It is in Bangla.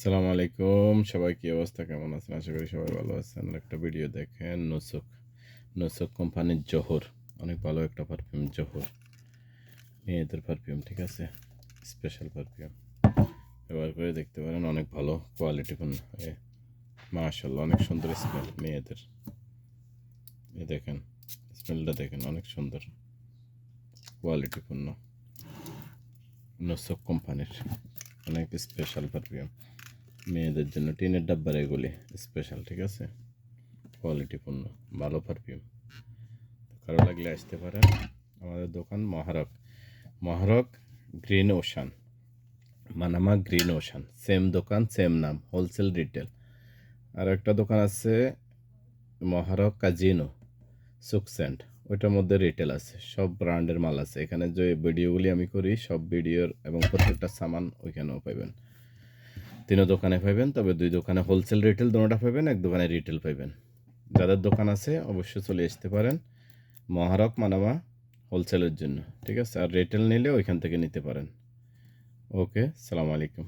আসসালামু আলাইকুম। সবাই কি অবস্থা? কেমন আছেন? আশা করি সবাই ভালো আছেন। একটা ভিডিও দেখেন নুসুক কোম্পানির জোহর। অনেক ভালো একটা পারফিউম জোহর। মেয়েদের পারফিউম, ঠিক আছে? Special perfume. ব্যবহার করে দেখতে পারেন, অনেক ভালো কোয়ালিটিফুল। মাশাআল্লাহ, অনেক সুন্দর স্মেল মেয়েদের। দেখেন, স্মেলটা দেখেন, অনেক সুন্দর কোয়ালিটিপূর্ণ। নুসুক কোম্পানির অনেক স্পেশাল পারফিউম মেয়েদের জন্য। টিনের ডাব্বার এগুলি স্পেশাল, ঠিক আছে? কোয়ালিটিপূর্ণ ভালো পারফিউম। কারো লাগলে আসতে পারেন আমাদের দোকান Muharraq Green Ocean, Manama Green Ocean. Same দোকান, সেম নাম, হোলসেল রিটেল। আর একটা দোকান আছে মহারক কাজিনো সুকসেন্ট, ওইটার মধ্যে রিটেল আছে। সব ব্র্যান্ডের মাল আছে এখানে। যে ভিডিওগুলি আমি করি সব ভিডিওর এবং প্রত্যেকটা সামান ওইখানেও পাইবেন। তিনও দোকানে পাইবেন, তবে দুই দোকানে হোলসেল রিটেল দুটোটা পাইবেন, এক দোকানে রিটেল পাইবেন। যাদের দোকান আছে অবশ্যই চলে আসতে পারেন মহারক মানামা হোলসেলের জন্য, ঠিক আছে? আর রিটেল নিলে ওইখান থেকে নিতে পারেন। ওকে, সালাম আলাইকুম।